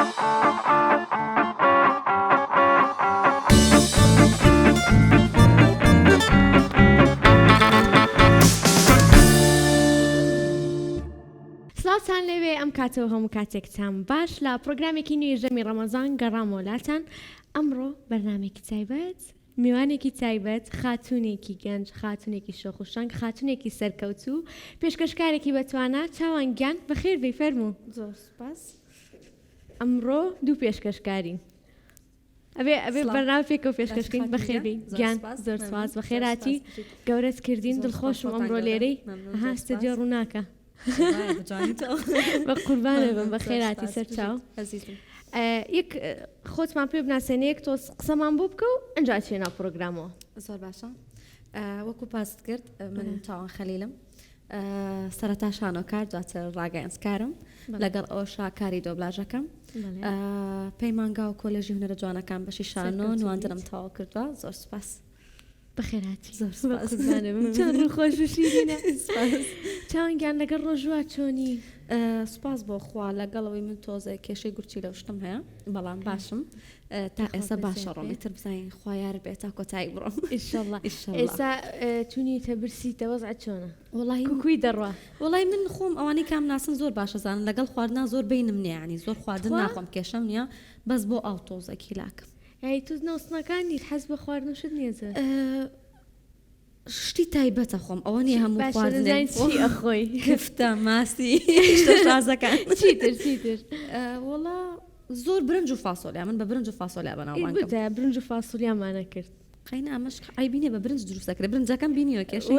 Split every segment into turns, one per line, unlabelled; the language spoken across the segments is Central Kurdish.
سڵاوتان لەوێ ئەم کاتەوە هەموو کاتێکتان باش لە پرۆگرامێکی نوێی ژەمی ڕەمەزان گەڕامۆلاتان ئەمڕۆ بەرنامێکی تایبەت میوانێکی تایبەت خاتونێکی گەنج خاتونێکی شۆخوشنگ خاتونێکی سەرکەوتوو پێشکەشکارێکی بەتوانە چاوانگیان بەخێر بێ فەرموو
زۆر سپاس
ئەمڕۆ دوو پێشکەشکارین ئەبێ بەرنامە پێکەوە پێشکەشکین بەخێر بێ گیان زۆر سپاس بەخێراتی گەورەت کردین دڵخۆشم ئەمڕۆ لێرەی هەستە جێ ڕووناکە بە قوربانە بم بە خێراتی سەرچاو یەک خۆتمان پێ بناسێنەیەک تۆ قسەمان بۆ بکە و ئەنجا چێنا پرۆگرامەوە.
زۆر باشە وەکو پاست کرد من چاوان خەلیلم سەرەتا شانۆکار دواتر ڕاگەیەنسکارم لەگەڵ ئەوە شاکاری دۆبلاژەکەم پەیمانگا و کۆلێژی هونەرە جوانەکان بەشی شانۆ نواندنم تاوا کردووە. زۆر سپاس
بەخێراتی زۆر چۆن ڕووخۆش شیرینە چاوانگیان لەگەڵ ڕۆژوە چۆنی؟
سپاس بۆ خوا لەگەڵەوەی من تۆزە کێشەی گورچی لە شتم هەیە بەڵام باشم تا ئێستا باشە ڕۆمی تر بزانین خوایار بێت تا کۆتایی بڕۆم
ئیشەڵڵا. ئێستا تونیتە برسیتە وەزع چۆنە؟
وڵی
کوی دەڕوا
وڵی من خۆم ئەوانی کام ناسن زۆر باشە زانن لەگەڵ خواردنا زۆر بینم نییە ینی زۆر خواردن ناخۆم کێشەم نییە بەس بۆ ئاو تۆزەکی لاکەم.
یای تو نەوسنەکانیت حەز بە خواردنشت نییە
شتی تایبەتە خۆم ئەوە نیە هەموو خواردن
ئەخۆی
کفتە ماسی شازەکان
چیتر
وڵا زۆر برنج و فاسۆلیا من بە برنج و فاسۆلیا بەناوانکەم
برنج و فاسۆلیامانە کرد
قەینە ئەمەش ئایبینێ بە برنج دروستەکرێ برنجەکەم بینیوە کێشە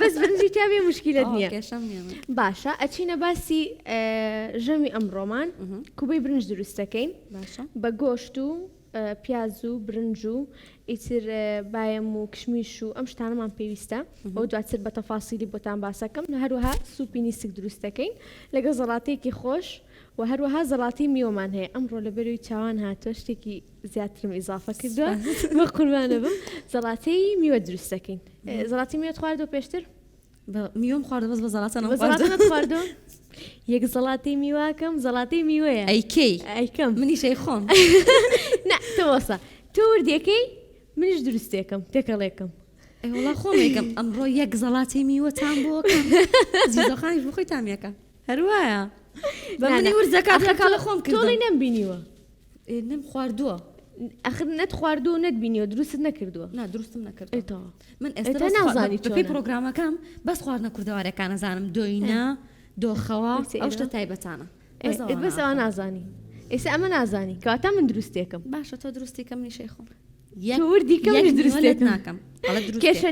بەس برنجی تا بێ مشکلت نییە
کێشەم نییە.
باشە ئەچینە باسی ژەمی ئەمڕۆمان کوبەی برنج دروستەکەین بە گۆشت و پیاز و برنج و ئیتر باەم و کشمیش و ئەم شتانەمان پێویستە ئەو دواتر بە تەفاسیلی بۆتان باسەکەم هەروەها سوپی نیسک دروستەکەین لەگە زەڵاتەیەکی خۆش و هەروەها زەڵاتی میوەمان هەیە ئەمڕۆ لە بەروی چاوان هاتۆ شتێکی زیاترم ئیزافە کردووە بە قوربانە بم زەڵاتەی میوە دروستەکەین. زەڵاتی میوە خواردۆ پێشتر
میوەم خواردە بەس بە زەڵاتە
خواردۆ یەک زەڵاتی میواکەم زەڵاتی میوەیە ئەیکەم
منیشەی خۆم
تۆسە تۆ وردیەکەی منیش دروستێکم تێکەڵێکم
وڵا خۆمێکم ئەمڕۆ یەک زەڵاتی میوەتان بۆکەم زیزۆخانیش بخۆی تامیەکە هەروایە بە منی وردەکە لە خۆم کرد
تۆڵی نەمبینیوە
نم خواردووە
ئەخر نەت خواردوو نەتبینیوە دروست نەکردووە
دروستم نەکرد من
ئێستا نازانی
پێی پرۆگرامەکەم بەس خواردنە کوردەوارەکان نەزانم دۆینە دۆخەوە ئەو شتە تایبەتانە
بەس ئەوە نازانی ئێستا ئەمە نازانی کەواتە من دروستێکم.
باشە تۆ دروستیکەم نیشەی خۆم
وردیکەم دروستێت
ناکەم
کێشە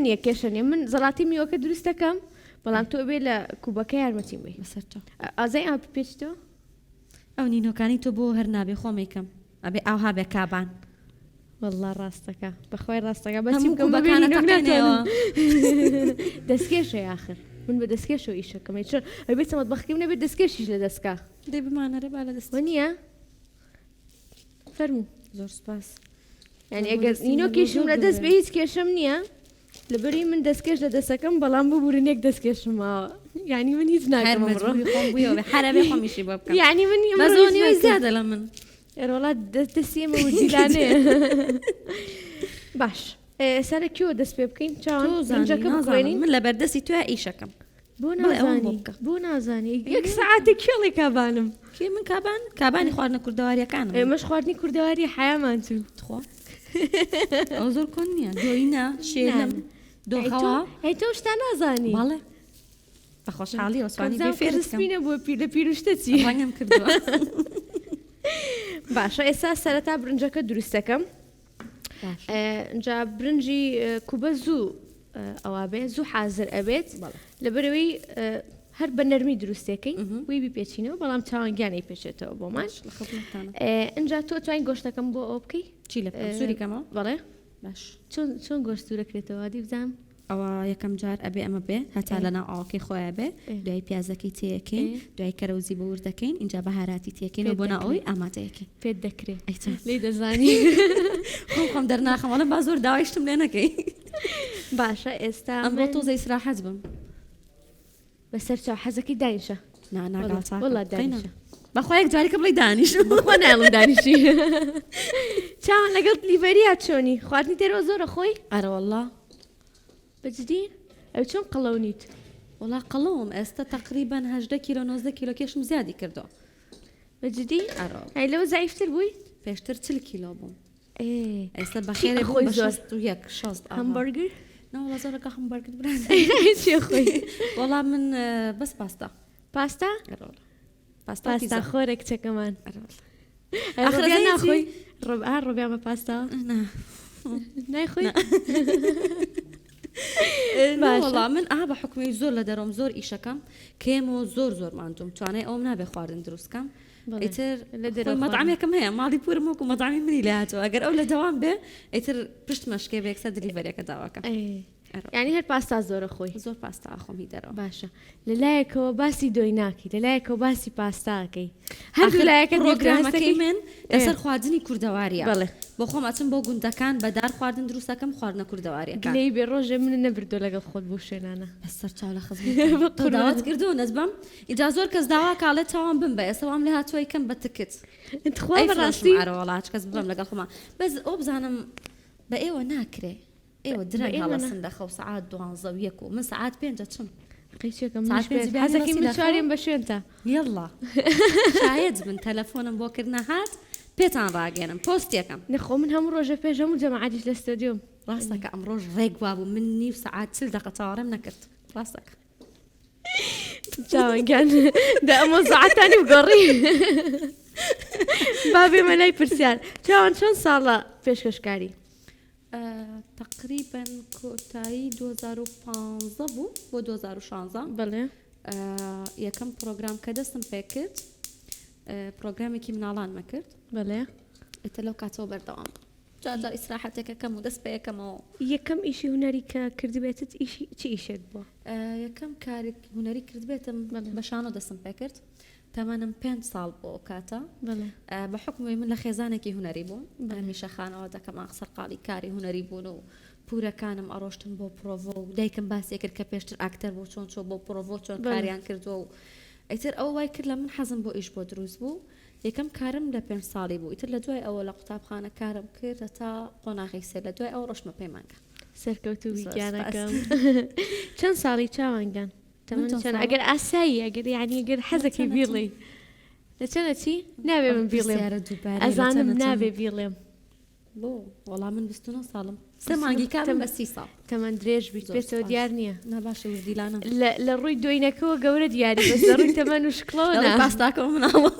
نییە من زەڵاتی میوەکە دروستەکەم بەڵام تۆ بێ لە کوبەکە یارمەتیم بێ
بەسەرچە
ئازای ئا پێچتەوە
ئەو نینۆکانی تۆ بۆ هەر نابێ خۆمێکم ئەبێ ئاوها بێ کابان
والله ڕاستەکە بەخوای ڕاستەکە بەچی بکەمەوە دەستکێشە آخر من بە دەستکێشەوە ئیشەکەم بێت مەطبەخەکەم نەبێت دەستکێشیش لە دەستکا
دەی بمانەرە با لە دەست
نییە فەرموو.
زۆر سپاس.
یعنی ئەگەر نینۆکیشم لە دەست بە هیچ کێشەم نییە لەبەری من دەستکێش لە دەستەکەم بەڵام ببوورنێک دەستکێشمەوە یعنی من هیچ ناکەم
حرەبێ خۆمیشی بۆ بکەم
یعنی من
بەزۆنیەوەی زیادە لە من
وڵات دەستێمە وردیدانێ باش سەرە کیوە دەست پێ بکەین چاوانجەکە بخوێنین
من لە بەردەستی توە ئیشەکەم
بۆ نازانی یەک سعاتە کێڵی کابانم
کێ من کابانی خواردنە کوردەواریەکانم
ئێمەش خواردنی کوردەواری حیامان تو
خۆ ئەو زۆر کۆن نییە دۆینە شێلم دۆخەوە
هەی تۆ شتا نازانی
بەڵێ بە خۆشحاڵی ئۆسوانی
فێرسبینە بۆ لە پیرشتە چی
ڕەنگەم کردووە.
باشە ئێستا سەرەتا برنجەکە دروستەکەم جا برنجی کوبە زوو ئەوە بێ زوو حازر ئەبێت لەبەرەوەی هەر بە نەرمی دروستەکەی وی بیپێچینەوە بەڵام چاوانگیانەی پێچێتەوە بۆمان ئەجا تۆ توانین گۆشتەکەم بۆ ئەو بکەی
چی لە سووریکەمەوە
بەڵێ
باش
چۆن گۆشت دوورەکرێتەوە دی بزانم
ئەوە یەکەم جار ئەبێ ئەمە بێ هەتا لەناو ئاوەکەی خۆیان بێ دوای پیازەکەی تێیەکەین دوای کەرەوزی بە وردەکەین اینجا بەهاراتی تێکەینەوە بۆ ناوەوەی ئامادەیەکەی
پێت دەکرێت لێ دەزانی
خۆم دەرناخەمەڵە با زۆر داوایشتم لێ نەکەی.
باشە ئێستا
ئەمڕۆ تۆزە ئیسراحەت بم
بەسەر چاو حەزەکەی داینشە
ناگاڵ
وڵات داینشە
بەخوایەک جارێکە بڵێ دانیش
بخوا ناڵم دانیشی چاوان لەگەڵ لیڤەریا چۆنی خواردنی تێرەوە زۆرە خۆی
ئەرە والله
بەجددی ئەو چۆن قەڵەونیت
وڵا قەڵەوم ئێستا تقریبا 18 کیلۆ 19 کیلۆ کێشم زیادی کردو
بەجددی
ئەرۆ
ئەی لەوە زایفتر بووی
پێشتر 40 کیلۆ بووم
ئێ
ئێستا بەخێرە
خۆی
خۆی
زۆر.
زۆر
هەمبەرگر
ناوڵە زۆرەکە هەمبەرگر بران
چی خۆی
وەڵام من بەس پاستا
پاستا
پاستا
پاستا خۆرە کچەکەمان
آخر
ڕۆبیان
زەیتی؟
ناخۆی ڕۆبیان بە پاستا نایخۆی
وەڵام من بە حکومی زۆر لە دەرۆم زۆر ئیشەکەم کێم و زۆر زۆر ماندوم توانای ئەوم نابێ خواردن دروستکەم ئیتر
لە دەرەوە
مەطعامێکم هەیە ماڵی پورم وەکو مەطعامی منی لە هاتەوە ئەگەر ئەو لە دەوام بێ ئیتر پشت مەشکێ بێکسە دلیڤەریەکە داواکە
یعنی هەر پاستا زۆرە خۆی
زۆر پاستا ئاخۆمی دەرەوە
باشە لەلایەکەوە باسی دۆی ناکەی لەلایەکەوە باسی پاستاکەی هەردوو لایەکە
پرۆگرامەکەی من لەسەر خواردنی کوردەواریە
بەڵێ
بۆ خۆم ئەچم بۆ گوندەکان بەدار خواردن دروستەکەم خواردنە کوردەواریەکە
گلەی بێ ڕۆژێ من نەبردۆ لەگەڵ خۆت بۆ شوێنانە
بەسەر چاو لە خزمەت کردو نەزبم ئیجا زۆر کەس داوا کاڵێت چاوان بم بە ئێسەوام لێ هاتووە یکەم بە تکت
خوا بەڕاستی
ئەرەوەڵات کەس بم لەگەڵ خۆمان بەس ئەو بزانم بە ئێوە ناکرێ ئێوە درەنگ هەڵە سندەخە و سعات 12 و من سعات 5 چم
قیچێکم حەزەکەی بچوارێن بە شوێنتە
یڵڵا شاید من تەلەفۆنم بۆ کردنە هات پێتان ڕاگەێنم پۆستێکم
نەخۆ من هەموو ڕۆژە پێش هەموو جەماعەتیش لە ستۆدیۆم
ڕاستەکە ئەمڕۆژ ڕێگوا بوو من نیو سعات 40 دقیقە چاوەڕێم نەکرد ڕاستەکە
چاوەنگیان دا ئەمە سەعاتانی بگەڕی بابێ مەلای پرسیار چاوان چەند ساڵە پێشکەشکاری
تقریبا کۆتایی 2015 بوو بۆ 2016
بەڵێ
یەکەم پرۆگرام کە دەستم پێ کرد پرۆگرامێکی مناڵانمە کرد
بەڵێ
ئێتە لەو کاتەوە بەردەوام جار ئیسراحەتێکە کەم و دەست پێ یەکەمەوە
یەکەم ئیشی هوەری کە کردبێتت چی ئیشێک بووە
یەکەم کارێک هوەری کردبێتم بە شانۆ دەستم پێ کرد تەمەنم 5 ساڵ بۆ کاتە بە حکومی من لە خێزانێکی هوەری بووم هەمیشە خانەوە دەکەم سەرقاڵی کاری هوەری بوون و پورەکانم ئەڕۆشتن بۆ پرۆڤۆ و دایکم باسی کرد کە پێشتر ئاکتەر بۆ چۆن چۆ بۆ پرۆڤۆ چۆن کاریان کردووە و ئیتر ئەو وای کرد لە من حەزم بۆ ئیش بۆ دروست بوو یەکەم کارم لە 5 ساڵی بوو ئیتر لە دوای ئەوە لە قوتابخانە کارم کرد تا قۆناغی سێ لە دوای ئەو ڕۆشمە پەیمانکە
سەرکەوتوی گیانەکەم چەند ساڵی چاوانگان ئەگەر ئاسایی ئەگەر یعنی ئەگەر حەزەکەی بیڵێ لە چەنە چی نابێ من بیڵێم ئەزانم نابێ بیڵێم
بۆ وەڵام من 29 ساڵم سێ مانگی کارم بە 30 ساڵ
تەمەند درێژ بیت پێچەوە دیار نییە
ناباشە وردیلانە
لە ڕووی دۆینەکەەوە گەورە دیاری بەس لە ڕووی تەمەن و شکڵەوە
پاستاکە مناوە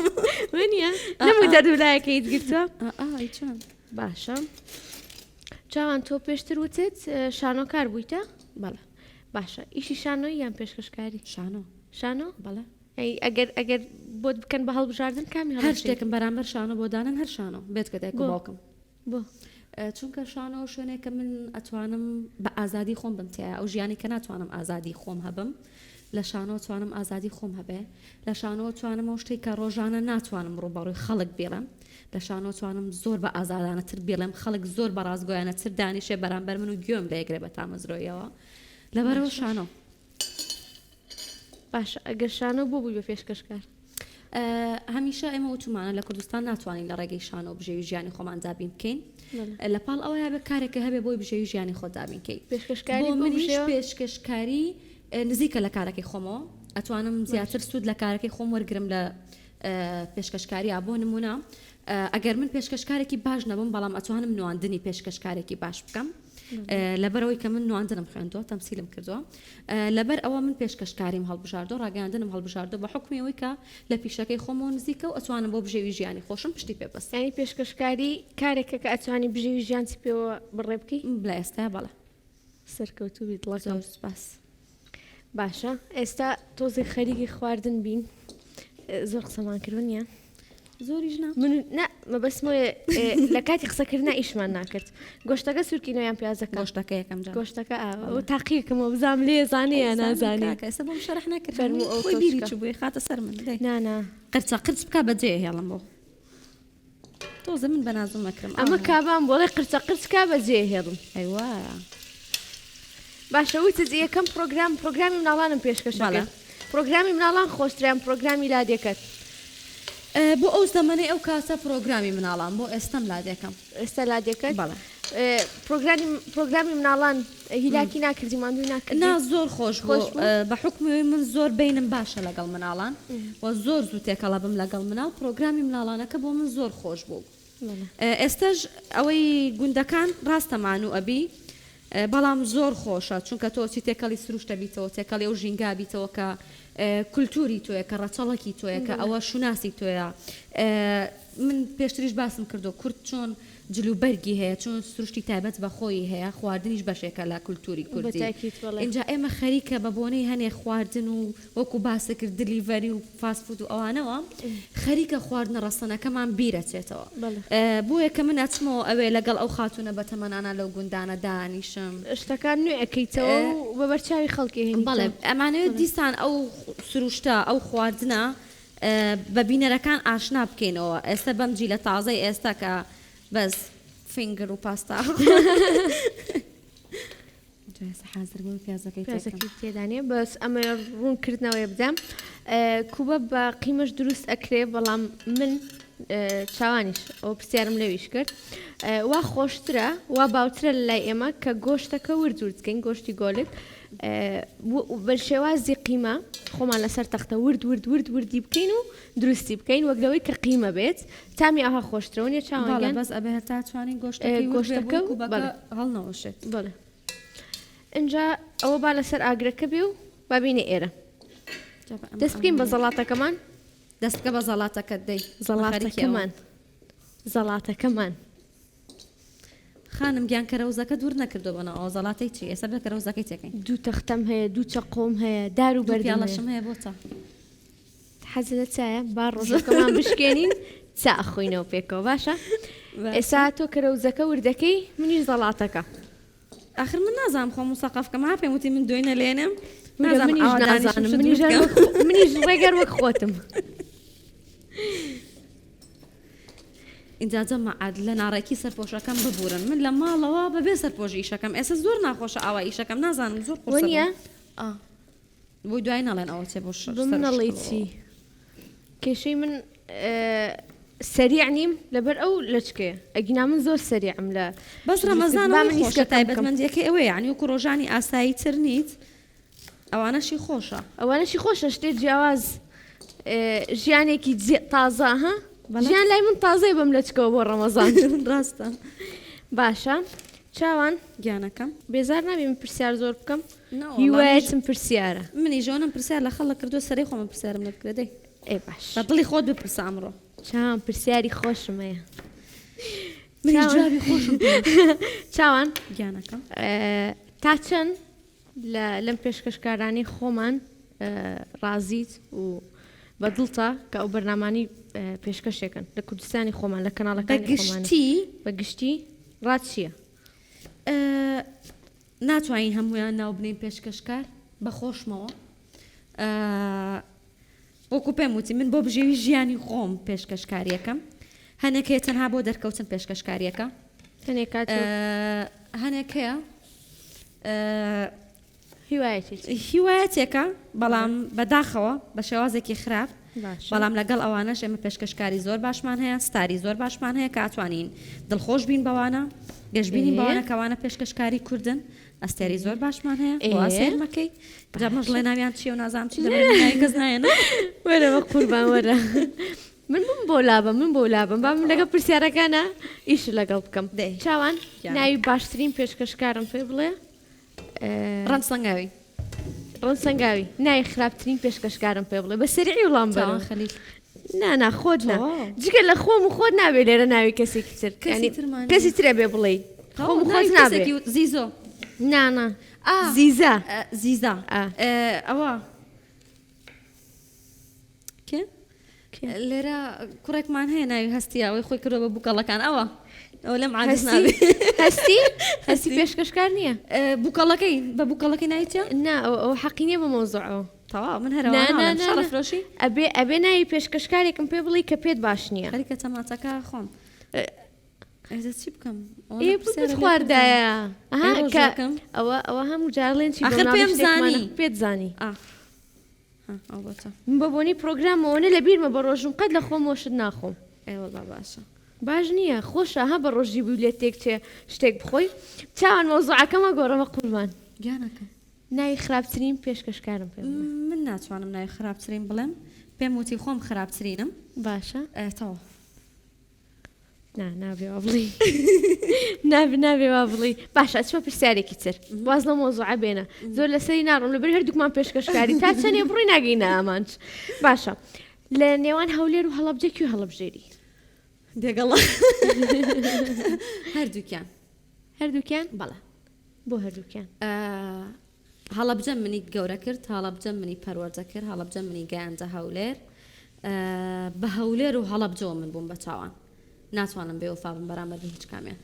منە نەموو دەردوولایەکەیت گرتووە
چۆن
باشە چاوان تۆ پێشتر وتت شانۆکار بوویتە
بەڵێ
باشە ئیشی شانۆی یان پێشکەشکاری شانۆ
بەڵێ
ئەگەر بۆت بکەن بە هەڵبژاردن کامی
هەر شتێکم بەرامبەر شانۆ بۆ دانن هەر شانۆ بێت کە دایک باوکم
بۆ
چونکە شانۆ شوێنێکە من ئەتوانم بە ئازادی خۆم بمتیایە ئەو ژیانی کە ناتوانم ئازادی خۆم هەبم لە شانۆ توانم ئازادی خۆم هەبێ لە شانۆ توانم ئەو شتێک کە ڕۆژانە ناتوانم ڕووبەڕووی خەڵک بێڵم لە شانۆ توانم زۆر بە ئازادانەتر بێڵم خەڵک زۆر بە ڕازگۆیانەتر دانیشێ بەرامبەر من و گوێم لێگرێ بە تامەزرۆیەوە لەبەرەوە شانۆ
باشە ئەگەر شانۆ بۆ بووی بە پێشکەشکار
هەمیشە ئێمە وتمانە لە کوردستان ناتوانین لە ڕێگەی شانۆ بژێوی ژیانی خۆمان دابین بکەین لە پاڵ ئەوەیە بە کارێکە هەبێ بۆی بژێوی ژیانی خۆ دابین بکەین
پێشکەشکاری
منیش پێشکەشکاری نزیکە لە کارەکەی خۆمەوە ئەتوانم زیاتر سوود لە کارەکەی خۆم وەرگرم لە پێشکەشکاری بۆ نمونە ئەگەر من پێشکەشکارێکی باش نەبم بەڵام ئەتوانم نواندنی پێشکەشکارێکی باش بکەم لەبەرەوەی کە من نواندنم خوێندەوە تەمسیلم کردووە لەبەر ئەوە من پێشکەشکاریم هەڵبژاردۆ ڕاگەاندنم هەڵبژاردۆ بە حکومیەوەی کە لە پیشەکەی خۆمەوە نزیکە و ئەتوانم بۆ بژێوی ژیانی خۆشم پشتی پێبەست
ینی پێشکەشکاری کارێکە کە ئەتوانی بژێوی ژیانسی پێوە بڕێ بکەی
بڵێ ئێستا بەڵێ
سەرکەوتوو بیت لەگەڵ
باس
باشە ئێستا تۆزی خەریکی خواردن بین زۆر قسەمان کردنیە
زۆریش
من مەبەسمۆیە لە کاتی قسەکردنا ئیشمان ناکرد گۆشتەکە سوورکینەوەیان پیازەکە
گۆشتەکە یەکەم
گۆشتەکە تاقیەکەمەوە بزانام لێ زانەیە نازانێ
ئێستا بۆم شەرح نەکرد بیری چ بووی خاتە سەر من
نانا
قرچە قرچ بکە بەجێ هێڵم بۆ تۆزە من بە نازم مەکرم
ئەمە کابان بۆڵێ قرچە قرچکا بەجێ هێڵم
ئەیوا
باشە وتت یەکەم پرۆگرامی مناڵانم پێشکەشەکە پرۆگرامی مناڵان خۆشتریان پرۆگرامی لادێکەت
بۆ ئەو زەمانەی ئەو کاتە پرۆگرامی مناڵان بۆ ئێستام لادێکم
ئێستا لا دەکەن
بەڵێ
پرۆگرامی مناڵان هیلاکی ناکردی ماندوو ناکردی
نا زۆر خۆش
خۆش
بوو بە حکمەوەی من زۆر بینم باشە لەگەڵ مناڵان و زۆر زوو تێکەڵە بم لەگەڵ مناڵ پرۆگرامی مناڵانەکە بۆ من زۆر خۆش بوو ئێستاش ئەوەی گوندەکان ڕاستەمان و ئەبی بەڵام زۆر خۆشە چونکە تۆچی تێکەڵی سروشتە بیتەوە تێکەڵی ئەو ژینگا بیتەوە کە کولتوری تۆیە کە ڕەچەڵکی تۆیە کە ئەوە شوناسی تۆیە من پێشتریش باسم کردو کورد چۆن جلوبەرگی هەیە چۆن سروشتی تایبەت بە خۆی هەیە خواردنیش بەشێکە لە کولتوری کوردی اینجا ئێمە خەریکە بە بۆنەی هەنێ خواردن و وەکو باسە کرد دلیڤەری و فاسفود و ئەوانەوە خەریکە خواردنە ڕەسەنەکەمان بیرەچێتەوە بۆیە کە من ئەچمەوە ئەوێ لەگەڵ ئەو خاتونە بەتەمەنانە لەو گوندانە دانیشم
شتەکان نوێ ئەەکەیتەوە بە بەرچاوی خەڵکی هێنی
بەڵێ ئەمانەوێت دیسان ئەو سروشتە ئەو خواردنە بە بینەرەکان ئاشنا بکەینەوە ئێستا بەمجی لە تازەی ئێستا کە بەس فینگر و پاستا حاضر بوو پیازەکەی
تێدانێ بەس ئەمە ڕوونکردنەوەی بدەم کوبە بە قیمەش دروست ئەکرێ بەڵام من چاوانیش ئەو پرسیارم لەویش کرد وا خۆشترە وا باوترە لە لای ئێمە کە گۆشتەکە ورد بکەین گۆشتی گۆلت بە شێوازی قیمە خۆمان لەسەر تەختە وردی بکەین و دروستی بکەین وەک لەوەی کە قیمە بێت تامی ئاها خۆشترەوە نیە چاوانگەن
بەس ئەبێ هەتا توانین گۆشتەکە هەڵنەوەشێت
بڵێ اینجا ئەوە با لەسەر ئاگرەکە بێ و بابینە ئێرە دەست بکەین بە زەڵاتەکەمان
دەستکە بە زەڵاتەکەت دەی
زەڵاتەکەمان
خانم گیان کەرەوزەکە دوور نەکردو بەنە ئەو زەڵاتی چی ئێستا بە کەرەوزەکەی تێکەین
دوو تەختەم هەیە دوو چەقۆم هەیە دار و
بەردیاڵەشم هەیە بۆ چا
حەزە چایە با ڕۆژەکەمان بشکێنین چا ئەخۆینەوە پێکەوە باشە ئێستا تۆ کەرەوزەکە وردەکەی منیش زەڵاتەکە
آخر من نازانم خۆم مسەقەفکەم ها پێم وتی من دوێنە لێنم
منیش ڕێگەر وەک خۆتم
اینجا جەمە عاد لە ناڕێکی سەرپۆشەکەم ببورن من لە ماڵەوە بەبێ سەرپۆژ ئیشەکەم ئێستا زۆر ناخۆشە ئاوا ئیشەکەم نازانم زۆر
وەنیە
بۆی دوای نەڵێن ئەوە چێ بۆ
منەڵی چی کێشەی من سەریع نیم لەبەر ئەو لەچکێ ئەگینا من زۆر سەریعم لە
بەس ڕەمەزان خۆشە تایبەتمەندیەکەی ئەوەیە یعنی وەکو ڕۆژانی ئاسایی تر نیت ئەوانەشی خۆشە
ئەوانەشی خۆشە شتێک جیاواز ژیانێکی تازە ها ژیان لای من تازەی بەم لەچکەوە بۆ ڕەمەزان
ڕاستە
باشە چاوان
گیانەکەم
بێزار نابێ من پرسیار زۆر بکەم هیوایەتم پرسیارە
منی ژۆنم پرسیار لە خەڵک کردو سەرەی خۆمە پرسیارم لەکردەی
ئێ باش
بە دڵی خۆت بپرسە ئەمڕۆ
چاوان پرسیاری خۆشم هەیە
منی جوابی خۆشم
چاوان
گیانەکەم
تا چەند لەم پێشکەشکارانی خۆمان ڕازیت و بەدڵتە کە ئەو بەرنامانی پێشکەشێکن لە کوردستانی خۆمان لە کەناڵەکانی خۆمان بەگشتی ڕات چییە؟
ناتوانین هەمویان ناو بنین پێشکەشکار بەخۆشمەوە وەکو پێم وتی من بۆ بژێوی ژیانی خۆم پێشکەشکاریەکەم هەنێکەیە تەنها بۆ دەرکەوتن پێشکەشکاریەکە هەنێکەیە هیوایەتێکە بەڵام بەداخەوە بە شێوازێکی خراپ بەڵام لەگەڵ ئەوانەش ئێمە پێشکەشکاری زۆر باشمان هەیە ستاری زۆر باشمان هەیە کە ئاتوانین دڵخۆش بین بەوانە گەشتبینی بەوانە کەوانە پێشکەشکاری کوردن ئەستێری زۆر باشمان هەیە واسێرمەکەی جامەش لە ناویان چی و نازام چی کەس نایەنە
وەرەوە قوربان وەرە من بۆ لابم با من لەگە پرسیارەکانە ئیش لەگەڵ بکەم چاوان ناوی باشترین پێشکەشکارم پێ بڵێ ڕەنسەنگاوی نای خراپترین پێشکەشکارم پێ بڵێ بە سەریعی وڵام بەرەوە
خەلیل
نا خۆت نا جگە لە خۆم و خۆت نابێت لێرە ناوی کەسێکی تر کەسی ترە بێ بڵێ خۆم خۆت نابێت
زیزۆ
نانا زیزا
ئەوە لێرە کوڕێکمان هەیە ناوی هەستی ئەوەی خۆی کردەوە بە بووکەڵەکان ئەوە لەم عادەت نابێت
هەستی پێشکەشکار نییە
بووکەڵەکەی بە بووکەڵەکەی نایتە
نا ئەو حەقی نییە بە مۆزوعەوە
تەواو من هەرەوەشی
ئەبێ ناوی پێشکەشکارێکم پێ بڵی کە پێت باش نییە
خەریکە تەماتەکە خۆم چی بکەم
خواردایە ئەوە هەموو جارڵێن پێم زانی
ئەو بۆتە
من بەبوونی پرۆگرامەوەنە لە بیرمە بە ڕۆژم قەت لە خۆمەوەشت ناخۆم
ئێوەڵا باشە
باش نییە خۆشە ها بە ڕۆژی بیولێتێک شتێک بخۆی چاوان مۆزوعەکەمە گۆڕەمە قوربان
گیانەکە
ناوی خراپترین پێشکەشکارم پێ
من ناتوانم ناوی خراپترین بڵێم پێم وتی خۆم خراپترینم
باشە
تەواو
نابێ وا بڵی نابێ وا بڵی باشە چمە پرسیارێکی تر واز لە مۆزوعە بێنە زۆر لەسەری ناڕۆم لەبەر هەردووکمان پێشکەشکاری تا چەندێ بڕی ناگەینە ئامانج باشە لە نێوان هەولێر و هەڵەبجێکی و هەڵەبژێری
دێگەڵا
هەردووکیان
بەڵێ
بۆ هەردووکیان
هەڵەبجە منی گەورە کرد هەڵەبجە منی پەروەردە کرد هەڵەبجە منی گەیاندە هەولێر بە هەولێر و هەڵەبجەوە من بووم بە چاوان ناتوانم بێ وفا بم بەرامبەر هیچ کامیان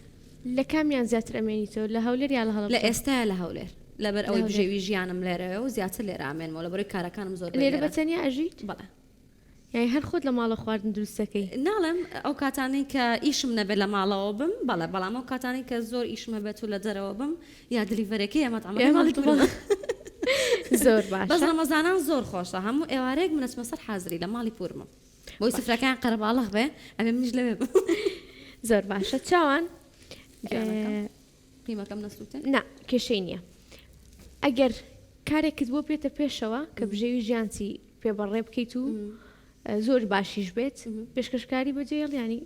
لە کامیان زیاتر ئەمێنیتەوە لە هەولێر یا لە هەڵەبجە
لە ئێستاە لە هەولێر لەبەر ئەوەی بژێوی ژیانم لێرەوە و زیاتر لێرە ئامێنەوە لەبەرەوەی کارەکانم زۆر
لێرە بەتەنیا ئەژیت
بەڵێ
یعنی هەر خۆت لە ماڵە خواردن دروستەکەی
ناڵم ئەو کاتانی کە ئیشم نەبێت لە ماڵەوە بم بەڵێ بەڵام ئەو کاتانی کە زۆر ئیشمە بێت و لە دەرەوە بم یا دلیڤەرێکی ئەمەتەمە
زۆر باش
بەس ڕەمەزانان زۆر خۆشە هەموو ئێوارەیەک منەچمە سەر حازری لە ماڵی پورمە بۆی سفرەکان قەرەباڵغ بێ ئەمێ منیش لەوێ
زۆر باشە چاوان
قیمەکەم نەسووتێ
نا کێشەی نییە ئەگەر کارێکت بۆ پێێتە پێشەوە کە بژێوی ژیانسی پێبەڕێ بکەیت و زۆر باشیش بێت پێشکەشکاری بەجێڵ ینی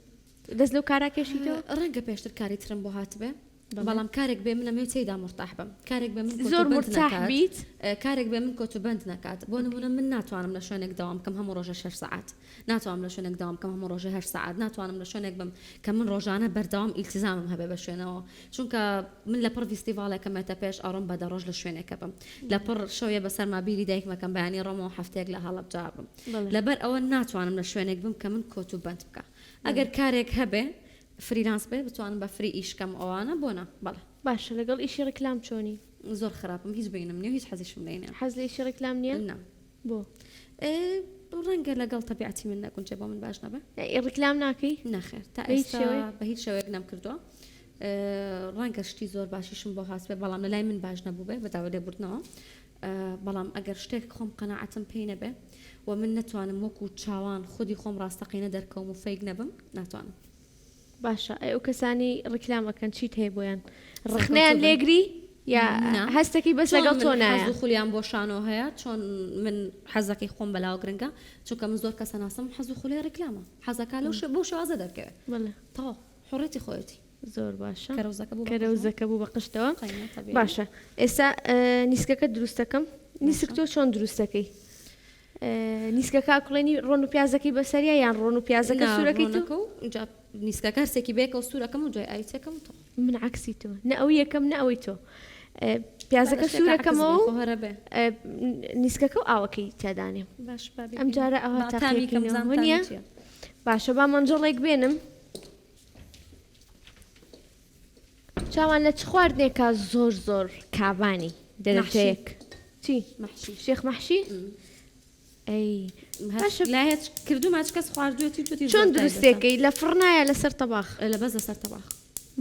دەست لەو کارا کێشیتەوە
ڕەنگە پێشتر کاری ترم بۆ هاتبێ بەڵام کارێک بێ منە مێچەیدا مرتاح بم کارێک بێ من
زۆر مرتاح بیت
کارێک بێ من کۆت و بند نکات بۆ نمونە من ناتوانم لە شوێنێک داوام کەم هەموو ڕۆژە 6 ساعت ناتوانم لە شوێنێک داوام کەم هەموو ڕۆژە 8 ساعت ناتوانم لە شوێنێک بم کە من ڕۆژانە بەردەوام ئیلتیزامم هەبێ بە شوێنەوە چونکە من لە پڕ فیستیڤالێکەمێتە پێش ئەڕۆم بە دەڕۆژ لە شوێنێکە بم لە پڕ شەوێ بەسەر مابیری دایکمەکەم بەیانی ڕۆمەوە هەفتێک لە هەڵەبجا بم لەبەر ئەوە ناتوانم لە شوێنێک بم کە من کۆت و بند بکە ئەگەر کارێک هەبێ فریلانس بێ بتوانم بە فری ئیشکەم ئەوانە بۆنە بەڵێ
باشە لەگەڵ ئیشی ڕکلام چۆنی
زۆر خراپم هیچ بینم نیە هیچ حەزیشم لێنە
حەز لە ئیشی ڕکلام نییە بۆ
ڕەنگە لەگەڵ تەبیعەتی من نەکونچێ بۆ من باش نەبێ
ڕکلام ناکەی
نەخێر تا ئێستا بە هیچ شێوەیەک نەم کردووە ڕەنگە شتی زۆر باشیشم بۆ هاست بێ بەڵام لە لای من باش نەبوو بێ بەداوە لێبوردنەوە بەڵام ئەگەر شتێک خۆم قەناعەتم پێی نەبێ و من نتوانم وەکو چاوان خودی خۆم ڕاستەقینە دەرکەوم و فەیک نەبم ناتوانم
باشە ئەو کەسانی ڕکلامەکەن چیت هەیە بۆیان ڕخنیان لێگری یا هەستێکی بەس لەگەڵ تۆ نایە
خولیان بۆ شانۆ هەیە چۆن من حەزەکەی خۆم بەلاو گرنگە چونکە من زۆر کەسە ناسم حەز و خولی ڕکلامە حەزەکە لەو بۆ شێوازە دەرکەوێت تەواو حڕێتی خۆیەتی
زۆر باشە
کەرەوزەکە
بوو بە قشتەوە باشە ئێستا نیسکەکە دروستەکەم نیسک تۆ چۆن دروستەکەی نیسکەکە کوڵێنی ڕۆن و پیازەکەی بەسەریە یان ڕۆن و پیازەکە سوورەکەی
تو نیسکە کارسێکی بێکە و سوورەکەم و جای ئایتەکەم تۆ
من عکسی تۆ نە ئەو یەکەم نە ئەوەی تۆ پیازەکە سوورەکەمەوە نیسکەکە و ئاوەکەی تیادانێ ئەم جارە ئەوە تاقیەکەمە باشە با مەنجەڵێک بێنم چاوان لە چ خواردنێکە زۆر کابانی دەرەتەیەک چی شێخ مەحشی ئەی
لایەت کردو ماچ کەس خواردوێتی
چۆن دروستێکەی لە فڕنایە لەسەر تەباخ
لە بەز لەسەر تەباخ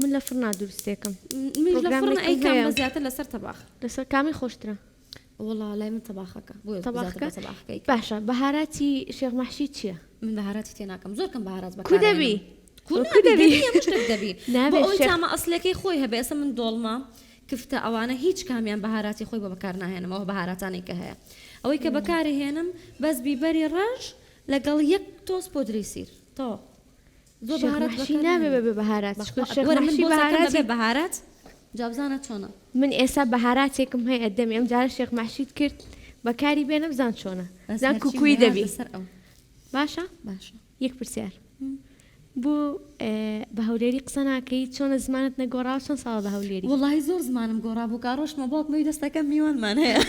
من لە فڕنا دروستێکم
ئەیکەم زیاتر لەسەر تەباخ
لەسەر کامی خۆشترە
وڵا لای من تەباخەکە
تەباخەکە باشە بەهاراتی شێخ مەحشی چییە
من بەهاراتی تێناکەم زۆر کەم بەهارات بە
دەبی
دەبی تامە ئەسلەکەی خۆی هەبێ ئەسە من دۆڵمە کفتە ئەوانە هیچ کامیان بەهاراتی خۆی بە بەکار ناهێنمەوە بەهاراتانی کە هەیە ئەوەی کە بەکاری هێنم بەس بیبەری ڕەش لەگەڵ یەک تۆس پۆدری سیر تۆ
زۆر بەهارات نابێ بە بەهارات
بەهارات جابزانە چۆنە
من ئێستا بەهاراتێکم هەیە ئەدەمی ئەم جارە شێخ مەحشید کرد بەکاری بێنە بزان چۆنە زان کوکوی دەبی باشە یەک پرسیار بوو بە هەولێری قسە ناکەی چۆنە زمانت نەگۆڕاوە چۆن ساڵە بە هەولێری
وڵی زۆر زمانم گۆڕا بوو کاڕۆشمە باوکمەی دەستەکەم میوانمان هەیە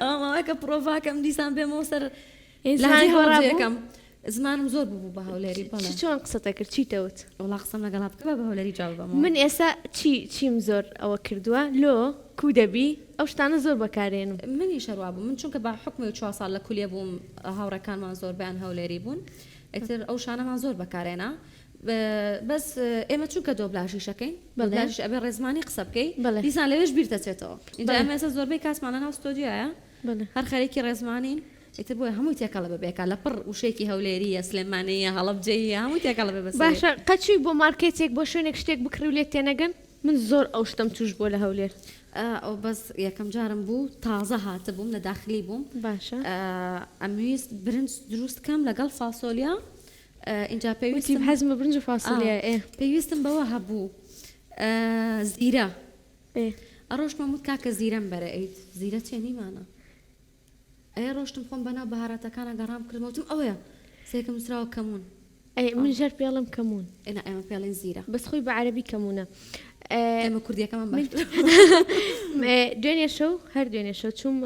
ئەوماوەکە پرۆڤاکەم دیسان بێمەوە سەر هەڵەکەم زمانم زۆر بوو بە هەولێری بەڵێ
چۆن قسەتە کرد چیتەوت
وڵا قسەم لەگەڵا بکە بە هەولێری جواب بەمەوە
من ئێستا چیم زۆر ئەوە کردووە لۆ کو دەبی ئەو شتانە زۆر بەکارێنم
منی شەروا بوو من چونکە بە حکمی 4 ساڵ لە کولیە بووم هاوڕەکانمان زۆر بیان هەولێری بوون ئەتر ئەو شانەمان زۆر بەکارێنا بەس ئێمە چونکە دۆبلاژی شەکەین بەلاژ ئەبێ ڕێزمانی قسە بکەی دیسان لەوێش بیر دەچێتەوە اینجا ئەمە ئێستا زۆربەی کاسمانە ناو ستۆدیۆیە هەر خەرێکی ڕێزمانین ئیتر بۆی هەمووی تێکەڵە بەبێکە لە پڕ وشێکی هەولێریە سلێمانەیە هەڵەبجەیە هەمووی تێکەڵە بە بەسەر
باشە قەچووی بۆ مارکێتێک بۆ شوێنێک شتێک بکڕی و لێت تێنەگەن من زۆر ئەو شتم توش بۆ لە هەولێر
ئەو بەس یەکەم جارم بوو تازە هاتە بووم لە داخلی بووم
باشە
ئەمویست برنج دروست کەم لەگەڵ فاسۆلیا اینجا
وتی حەزمە برنج و فاسۆلیا
پێویستم بەوە هەبوو زیرە
ئێ
ئەڕۆشتمە وت کاکە زیرەم بەرە ئەیت زیرە چێنیمانە ئەیە ڕۆشتم خۆم بەناو بەهارەتەکانە گەڕام کردمەوتم ئەوەیە سێکم وسراوە کەمون
من ژەر پێڵم کەمون
ئێنا ئێمە پێڵێن زیرە
بەس خۆی بە عەرەبی کەمونە
ئێمە کوردیەکەمان باش
دوێنێ شەو هەر دوێنێ شەو چووم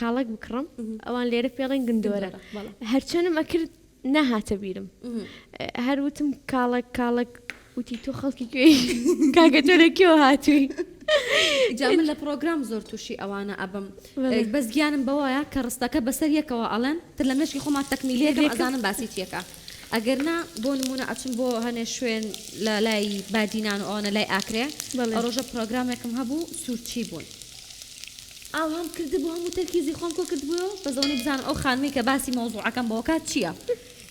کاڵک بکڕم ئەوان لێرە پێڵێن گندۆرە هەرچەنم ئەکرد نەهاتە بیرم هەر وتم کاڵک وتی تۆ خەڵکی کوێی کاکە تۆ لەکوێوە هاتووی
جا من لە پرۆگرام زۆر تووشی ئەوانە ئەبم بەس گیانم بەوەیە کە ڕستەکە بەسەر یەکەوە ئەڵێن تر لە مشکی خۆمان تەکنیلەکەم ئەزانم باسی چیەکە ئەگەرنا بۆ نمونە ئەچم بۆ هەنێ شوێن لە لای بادینان و ئەوانە لای ئاکرێ ڕۆژە پرۆگرامێکم هەبوو سوورچی بوون ئاو هەم کردبوو هەموو تەرکیزی خۆم کۆ کردبووە بەزەوەی بزانم ئەو خانمی کە باسی مۆزوعەکەم بۆکات چییە